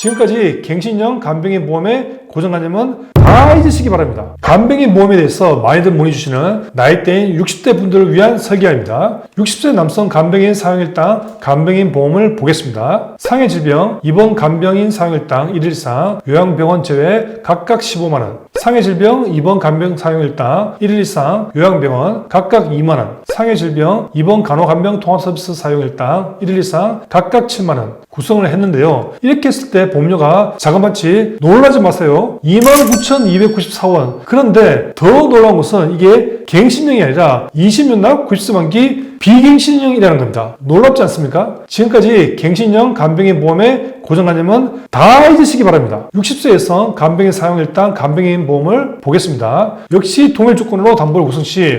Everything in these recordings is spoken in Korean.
지금까지 갱신형 간병인 보험의 고정관념은 다 잊으시기 바랍니다. 간병인 보험에 대해서 많이들 문의주시는 나이대인 60대 분들을 위한 설계입니다. 60세 남성 간병인 사용일당 간병인 보험을 보겠습니다. 상해 질병, 입원 간병인 사용일당 1일 이상, 요양병원 제외 각각 15만원, 상해 질병, 입원 간병 사용일당 1일 이상, 요양병원 각각 2만원, 상해 질병, 입원 간호간병 통합서비스 사용일당 1일 이상 각각 7만원 구성을 했는데요. 이렇게 했을 때 보험료가 자그마치 놀라지 마세요. 29,294원. 그런데 더 놀라운 것은 이게 갱신형이 아니라 20년 납 90세만기 비갱신형이라는 겁니다. 놀랍지 않습니까? 지금까지 갱신형 간병인 보험의 고정관념은 다 잊으시기 바랍니다. 60세 이상 간병인 사용일당 간병인 보험을 보겠습니다. 역시 동일 조건으로 담보를 우선 시.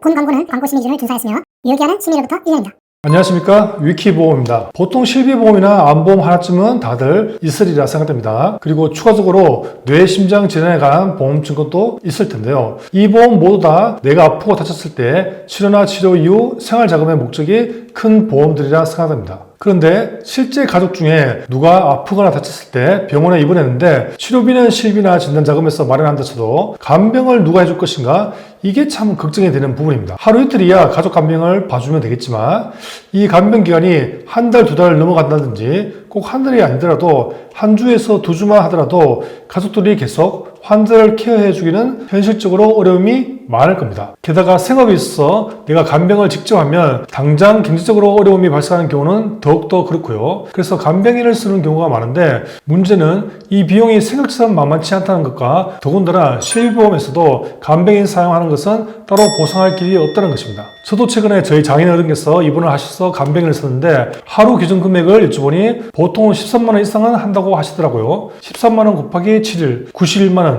본 광고는 광고 심의 기준을 준수하였으며 유효기한은 심의일로부터 1년입니다. 안녕하십니까, 위키보험입니다. 보통 실비보험이나 암보험 하나쯤은 다들 있으리라 생각됩니다. 그리고 추가적으로 뇌심장 질환에 관한 보험증권도 있을 텐데요. 이 보험 모두 다 내가 아프고 다쳤을 때 치료나 치료 이후 생활자금의 목적이 큰 보험들이라 생각됩니다. 그런데 실제 가족 중에 누가 아프거나 다쳤을 때 병원에 입원했는데 치료비는 실비나 진단자금에서 마련한다 쳐도 간병을 누가 해줄 것인가? 이게 참 걱정이 되는 부분입니다. 하루 이틀이야 가족 간병을 봐주면 되겠지만 이 간병 기간이 한 달, 두 달 넘어간다든지 꼭 한 달이 아니더라도 한 주에서 두 주만 하더라도 가족들이 계속 환자를 케어해주기는 현실적으로 어려움이 많을 겁니다. 게다가 생업에 있어서 내가 간병을 직접 하면 당장 경제적으로 어려움이 발생하는 경우는 더욱더 그렇고요. 그래서 간병인을 쓰는 경우가 많은데 문제는 이 비용이 생각처럼 만만치 않다는 것과 더군다나 실비보험에서도 간병인 사용하는 것은 따로 보상할 길이 없다는 것입니다. 저도 최근에 저희 장인어른께서 입원을 하셔서 간병인을 썼는데 하루 기준 금액을 여쭤보니 보통 13만원 이상은 한다고 하시더라고요. 13만원 곱하기 7일, 91만원.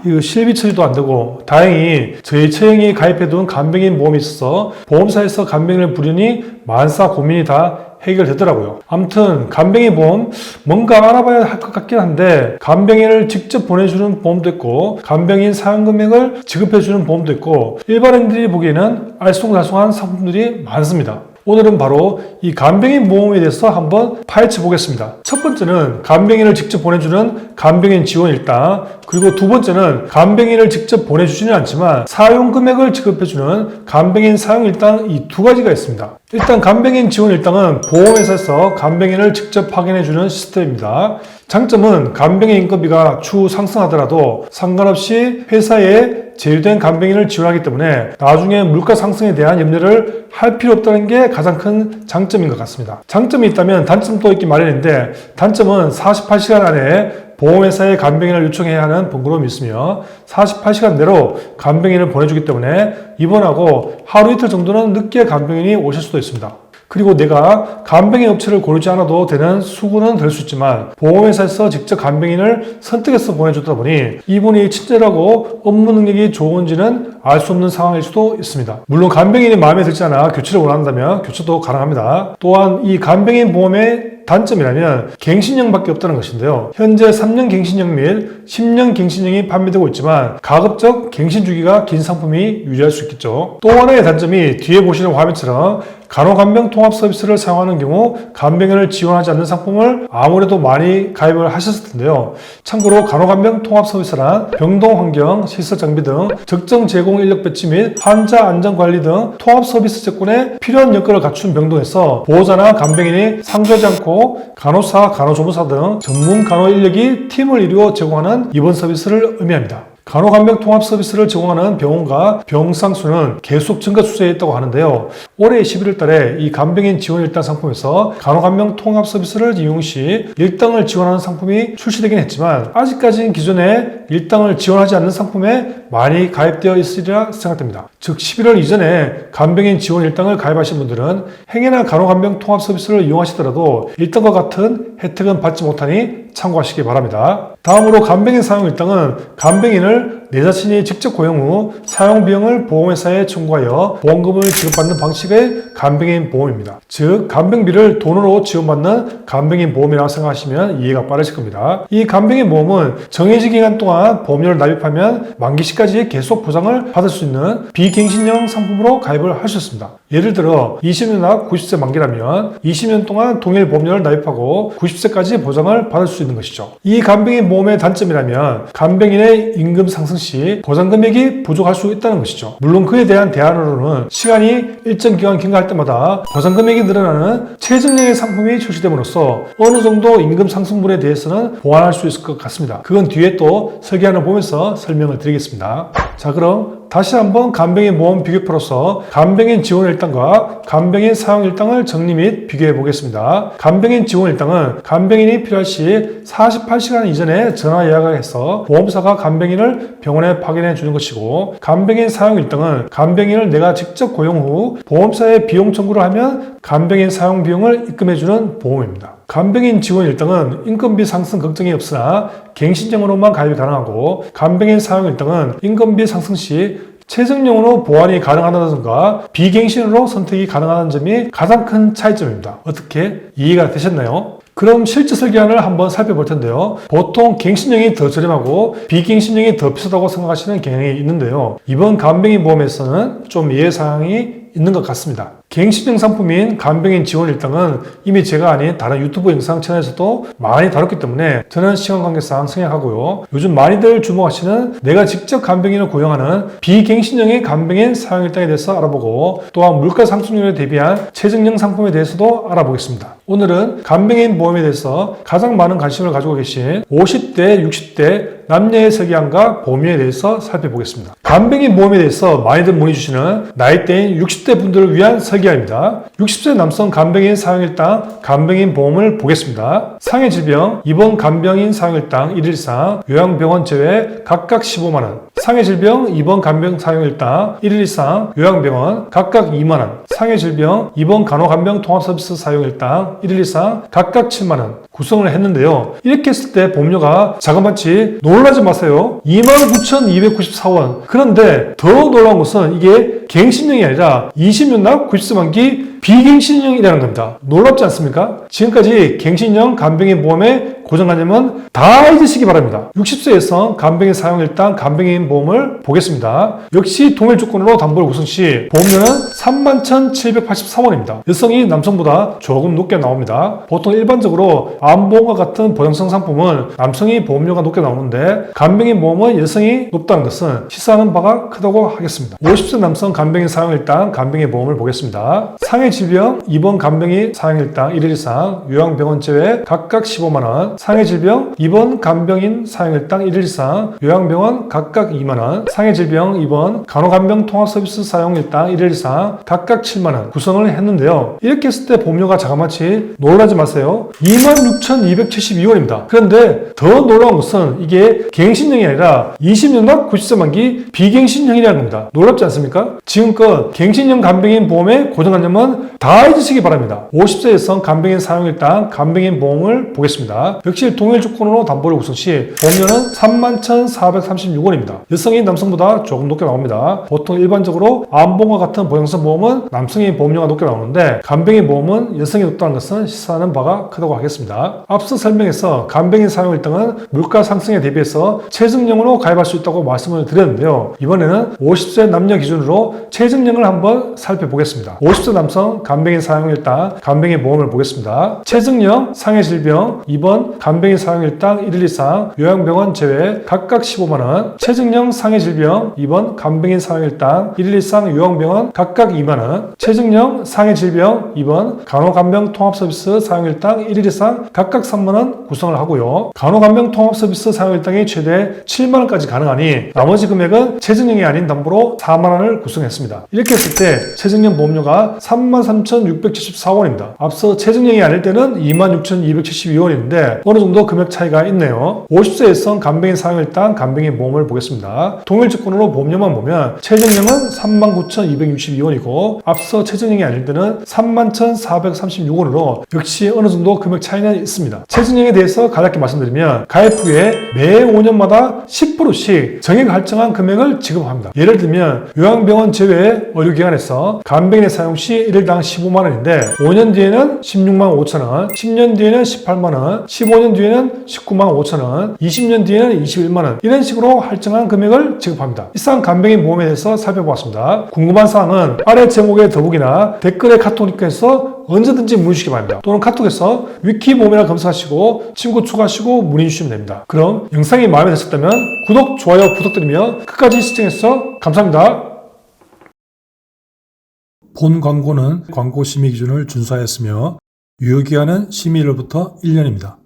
이거 실비 처리도 안 되고 다행히 저희 처형이 가입해둔 간병인 보험이 있어서 보험사에서 간병인을 부르니 만사 고민이 다 해결되더라고요. 아무튼 간병인 보험 뭔가 알아봐야 할 것 같긴 한데 간병인을 직접 보내주는 보험도 있고 간병인 사용 금액을 지급해주는 보험도 있고 일반인들이 보기에는 알쏭달쏭한 상품들이 많습니다. 오늘은 바로 이 간병인 보험에 대해서 한번 파헤쳐 보겠습니다. 첫 번째는 간병인을 직접 보내주는 간병인 지원 일당, 그리고 두 번째는 간병인을 직접 보내주지는 않지만 사용 금액을 지급해주는 간병인 사용 일당, 이 두 가지가 있습니다. 일단 간병인 지원 일당은 보험회사에서 간병인을 직접 확인해주는 시스템입니다. 장점은 간병인 인건비가 추후 상승하더라도 상관없이 회사에 제휴된 간병인을 지원하기 때문에 나중에 물가 상승에 대한 염려를 할 필요 없다는 게 가장 큰 장점인 것 같습니다. 장점이 있다면 단점도 있기 마련인데 단점은 48시간 안에 보험회사에 간병인을 요청해야 하는 번거로움이 있으며 48시간 내로 간병인을 보내주기 때문에 입원하고 하루 이틀 정도는 늦게 간병인이 오실 수도 있습니다. 그리고 내가 간병인 업체를 고르지 않아도 되는 수고는 될 수 있지만 보험회사에서 직접 간병인을 선택해서 보내줬다 보니 이분이 친절하고 업무 능력이 좋은지는 알 수 없는 상황일 수도 있습니다. 물론 간병인이 마음에 들지 않아 교체를 원한다면 교체도 가능합니다. 또한 이 간병인 보험의 단점이라면 갱신형밖에 없다는 것인데요. 현재 3년 갱신형 및 10년 갱신형이 판매되고 있지만 가급적 갱신 주기가 긴 상품이 유리할 수 있겠죠. 또 하나의 단점이 뒤에 보시는 화면처럼 간호간병 통합 서비스를 사용하는 경우 간병인을 지원하지 않는 상품을 아무래도 많이 가입을 하셨을 텐데요. 참고로 간호간병 통합 서비스란 병동환경, 시설 장비 등 적정 제공 인력 배치 및 환자 안전관리 등 통합 서비스 제공에 필요한 여건을 갖춘 병동에서 보호자나 간병인이 상주하지 않고 간호사, 간호조무사 등 전문 간호 인력이 팀을 이루어 제공하는 입원 서비스를 의미합니다. 간호간병 통합 서비스를 제공하는 병원과 병상 수는 계속 증가 추세에 있다고 하는데요. 올해 11월 달에 이 간병인 지원 일당 상품에서 간호간병 통합 서비스를 이용 시 일당을 지원하는 상품이 출시되긴 했지만 아직까지는 기존에 일당을 지원하지 않는 상품에 많이 가입되어 있으리라 생각됩니다. 즉 11월 이전에 간병인 지원 일당을 가입하신 분들은 행여나 간호간병 통합 서비스를 이용하시더라도 일당과 같은 혜택은 받지 못하니 참고하시기 바랍니다. 다음으로 간병인 사용 일당은 간병인을 내 자신이 직접 고용 후 사용 비용을 보험회사에 청구하여 보험금을 지급받는 방식의 간병인 보험입니다. 즉 간병비를 돈으로 지원받는 간병인 보험이라고 생각하시면 이해가 빠르실 겁니다. 이 간병인 보험은 정해진 기간 동안 보험료를 납입하면 만기 시까지 계속 보장을 받을 수 있는 비갱신형 상품으로 가입을 할 수 있습니다. 예를 들어 20년 앞 90세 만기라면 20년 동안 동일 보험료를 납입하고 90세까지 보장을 받을 수 있는 것이죠. 이 간병인 보험의 단점이라면 간병인의 임금 상승 시 보장 금액이 부족할 수 있다는 것이죠. 물론 그에 대한 대안으로는 시간이 일정 기간 경과할 때마다 보장 금액이 늘어나는 최저량의 상품이 출시됨으로써 어느 정도 임금 상승분에 대해서는 보완할 수 있을 것 같습니다. 그건 뒤에 또 설계안을 보면서 설명을 드리겠습니다. 자, 그럼 다시 한번 간병인 보험 비교표로서 간병인 지원 일당과 간병인 사용 일당을 정리 및 비교해 보겠습니다. 간병인 지원 일당은 간병인이 필요할 시 48시간 이전에 전화 예약을 해서 보험사가 간병인을 병원에 파견해 주는 것이고, 간병인 사용 일당은 간병인을 내가 직접 고용 후 보험사에 비용 청구를 하면 간병인 사용 비용을 입금해 주는 보험입니다. 간병인 지원 일당은 인건비 상승 걱정이 없으나 갱신형으로만 가입이 가능하고, 간병인 사용 일당은 인건비 상승 시 최저량으로 보완이 가능하다든가 비갱신으로 선택이 가능하다는 점이 가장 큰 차이점입니다. 어떻게 이해가 되셨나요? 그럼 실제 설계안을 한번 살펴볼 텐데요. 보통 갱신형이 더 저렴하고 비갱신형이 더 비싸다고 생각하시는 경향이 있는데요. 이번 간병인 보험에서는 좀 예외사항이 있는 것 같습니다. 갱신형 상품인 간병인 지원 일당은 이미 제가 아닌 다른 유튜브 영상 채널에서도 많이 다뤘기 때문에 저는 시간 관계상 생략하고요. 요즘 많이들 주목하시는 내가 직접 간병인을 고용하는 비갱신형의 간병인 사용 일당에 대해서 알아보고, 또한 물가 상승률에 대비한 최저량 상품에 대해서도 알아보겠습니다. 오늘은 간병인 보험에 대해서 가장 많은 관심을 가지고 계신 50대, 60대 남녀의 설계안과 보험료에 대해서 살펴보겠습니다. 간병인 보험에 대해서 많이들 문의 주시는 나이대인 60대 분들을 위한 설계안입니다. 60세 남성 간병인 사용일당 간병인 보험을 보겠습니다. 상해 질병, 입원 간병인 사용일당 1일 이상 요양병원 제외 각각 15만원, 상해 질병, 입원 간병 사용일당 1일 이상 요양병원 각각 2만원, 상해 질병, 입원 간호간병 통합서비스 사용일당 1일 이상 각각 7만원 구성을 했는데요. 이렇게 했을 때 보험료가 자그마치 놀라지 마세요. 29,294원. 그런데 더 놀라운 것은 이게 갱신형이 아니라 20년 납 90세 만기 비갱신형이라는 겁니다. 놀랍지 않습니까? 지금까지 갱신형 간병인 보험의 고정관념은 다 잊으시기 바랍니다. 60세 여성 간병인 사용일당 간병인 보험을 보겠습니다. 역시 동일 조건으로 담보를 구성 시 보험료는 31,783원입니다. 여성이 남성보다 조금 높게 나옵니다. 보통 일반적으로 암보험과 같은 보장성 상품은 남성이 보험료가 높게 나오는데 간병인 보험은 여성이 높다는 것은 시사하는 바가 크다고 하겠습니다. 50세 남성 간병인 사용일당 간병인 보험을 보겠습니다. 상해 질병, 입원 간병인 사용일당 1일 이상 요양병원 제외 각각 15만원, 상해 질병, 입원 간병인 사용일당 1일 이상 요양병원 각각 2만원, 상해 질병, 입원 간호간병 통합서비스 사용일당 1일 이상 각각 7만원 구성을 했는데요. 이렇게 했을 때 보험료가 자그마치 놀라지 마세요. 26,272원입니다. 그런데 더 놀라운 것은 이게 갱신형이 아니라 20년 납 90세 만기 비갱신형이라는 겁니다. 놀랍지 않습니까? 지금껏 갱신형 간병인 보험의 고정관념은 다 잊으시기 바랍니다. 50세 여성 간병인 사용일당 간병인 보험을 보겠습니다. 역시 동일 조건으로 담보를 구성 시 보험료는 31,436원입니다. 여성이 남성보다 조금 높게 나옵니다. 보통 일반적으로 암보험과 같은 보장성 보험은 남성이 보험료가 높게 나오는데 간병인 보험은 여성이 높다는 것은 시사하는 바가 크다고 하겠습니다. 앞서 설명에서 간병인 사용일당은 물가 상승에 대비해서 최저량으로 가입할 수 있다고 말씀을 드렸는데요. 이번에는 50세 남녀 기준으로 최저량을 한번 살펴보겠습니다. 50세 남성 간병인 사용일당 간병인 보험을 보겠습니다. 최저량 상해 질병, 입원 간병인 사용일당 1일 이상 요양병원 제외 각각 15만원, 최저량 상해 질병, 입원 간병인 사용일당 1일 이상 요양병원 각각 2만원, 최저량 상해 질병, 입원 간호간병 통합서비스 사용일당 1일 이상 각각 3만원 구성을 하고요. 간호간병 통합서비스 사용일당이 최대 7만원까지 가능하니 나머지 금액은 최저량이 아닌 담보로 4만원을 구성했습니다. 이렇게 했을 때 최저량 보험료가 33,674원입니다. 앞서 체증형이 아닐 때는 26,272원인데 어느 정도 금액 차이가 있네요. 50세 이상 간병인 사용일당 간병인 보험을 보겠습니다. 동일조건으로 보험료만 보면 체증형은 39,262원이고 앞서 체증형이 아닐 때는 31,436원으로 역시 어느 정도 금액 차이는 있습니다. 체증형에 대해서 간략히 말씀드리면 가입 후에 매 5년마다 10%씩 정액 할증한 금액을 지급합니다. 예를 들면 요양병원 제외 의료기관에서 간병인의 사용 시 1일당 15만원인데 5년 뒤에는 16만 5천원, 10년 뒤에는 18만원, 15년 뒤에는 19만 5천원, 20년 뒤에는 21만원 이런 식으로 할증한 금액을 지급합니다. 이상 간병인 보험에 대해서 살펴보았습니다. 궁금한 사항은 아래 제목의 더보기나 댓글에 카톡 링크에서 언제든지 문의 주시기 바랍니다. 또는 카톡에서 위키보험이라 검색하시고 친구 추가하시고 문의 주시면 됩니다. 그럼 영상이 마음에 드셨다면 구독, 좋아요 부탁드리며 끝까지 시청해주셔서 감사합니다. 본 광고는 광고 심의 기준을 준수하였으며 유효기한은 심의일로부터 1년입니다.